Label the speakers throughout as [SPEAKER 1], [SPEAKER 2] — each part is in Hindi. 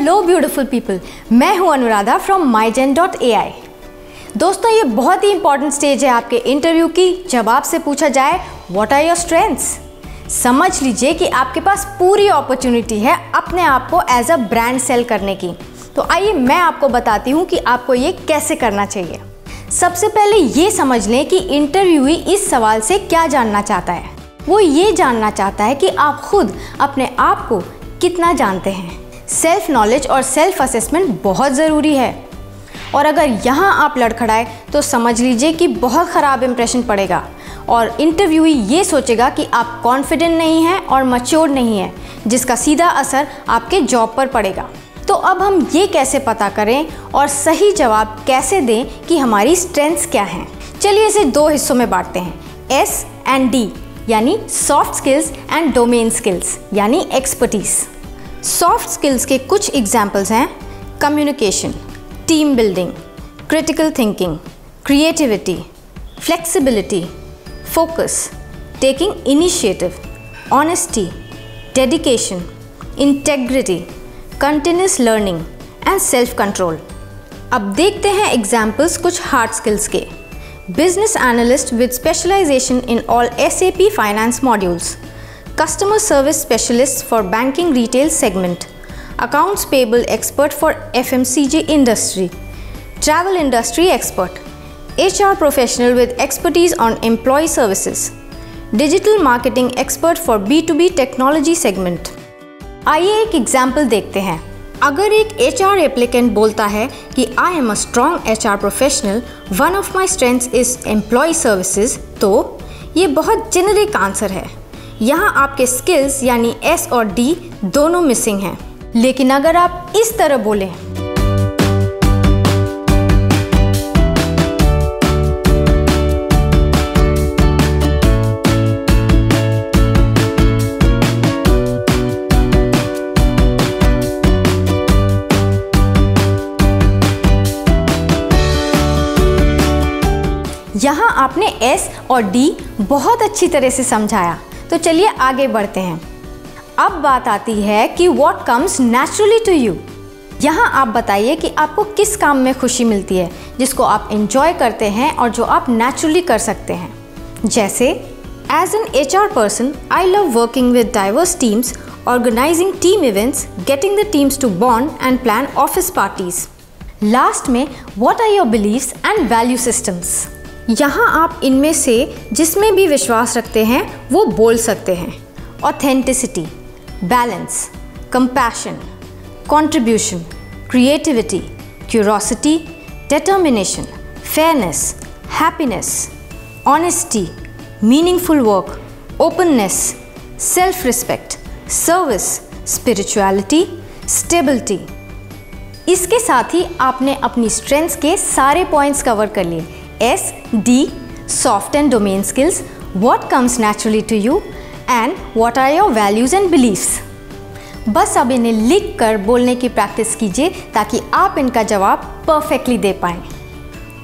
[SPEAKER 1] हेलो ब्यूटीफुल पीपल, मैं हूं अनुराधा फ्रॉम mygen.ai। दोस्तों, ये बहुत ही इंपॉर्टेंट स्टेज है आपके इंटरव्यू की, जब आपसे पूछा जाए व्हाट आर योर स्ट्रेंथ्स। समझ लीजिए कि आपके पास पूरी अपॉर्चुनिटी है अपने आप को एज अ ब्रांड सेल करने की। तो आइए मैं आपको बताती हूँ कि आपको ये कैसे करना चाहिए। सबसे पहले ये समझ लें कि इंटरव्यूई इस सवाल से क्या जानना चाहता है। वो ये जानना चाहता है कि आप खुद अपने आप को कितना जानते हैं। सेल्फ नॉलेज और सेल्फ असेसमेंट बहुत ज़रूरी है, और अगर यहाँ आप लड़खड़ाए तो समझ लीजिए कि बहुत ख़राब इंप्रेशन पड़ेगा और इंटरव्यूई ये सोचेगा कि आप कॉन्फिडेंट नहीं हैं और मैच्योर नहीं हैं, जिसका सीधा असर आपके जॉब पर पड़ेगा। तो अब हम ये कैसे पता करें और सही जवाब कैसे दें कि हमारी स्ट्रेंथ्स क्या हैं। चलिए इसे दो हिस्सों में बांटते हैं, एस एंड डी, यानी soft skills and domain skills, यानी एक्सपर्टीज। सॉफ्ट स्किल्स के कुछ एग्जाम्पल्स हैं communication, team building, critical thinking, creativity, flexibility, focus, taking initiative, honesty, dedication, integrity, continuous learning and self control. अब देखते हैं एग्जाम्पल्स कुछ हार्ड स्किल्स के। Business analyst with specialization in all SAP finance modules, customer service specialist for banking retail segment, accounts payable expert for FMCG industry, travel industry expert, HR professional with expertise on employee services, digital marketing expert for B2B technology segment। आइए एक एग्जाम्पल देखते हैं। अगर एक HR एप्लीकेंट बोलता है कि I am a strong HR professional, one of my strengths is employee services, तो ये बहुत जेनरिक आंसर है। यहाँ आपके स्किल्स यानी एस और डी दोनों मिसिंग हैं। लेकिन अगर आप इस तरह बोलें, यहाँ आपने एस और डी बहुत अच्छी तरह से समझाया। तो चलिए आगे बढ़ते हैं। अब बात आती है कि what comes naturally to you. यहाँ आप बताइए कि आपको किस काम में खुशी मिलती है, जिसको आप एंजॉय करते हैं और जो आप नेचुरली कर सकते हैं। जैसे as an HR person I love working with diverse teams, organizing team events, getting the teams to bond and plan office parties. Last में what are your beliefs and value systems. यहाँ आप इनमें से जिसमें भी विश्वास रखते हैं वो बोल सकते हैं। Authenticity, balance, compassion, contribution, creativity, curiosity, determination, fairness, happiness, honesty, meaningful work, openness, self respect, service, spirituality, stability. इसके साथ ही आपने अपनी स्ट्रेंथ्स के सारे पॉइंट्स कवर कर लिए। S, D, soft and domain skills, what comes naturally to you and what are your values and beliefs। बस अब इन्हें लिख कर बोलने की प्रैक्टिस कीजिए ताकि आप इनका जवाब परफेक्टली दे पाएँ।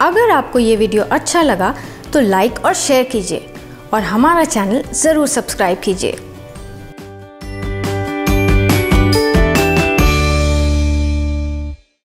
[SPEAKER 1] अगर आपको ये वीडियो अच्छा लगा तो लाइक और शेयर कीजिए और हमारा चैनल ज़रूर सब्सक्राइब कीजिए।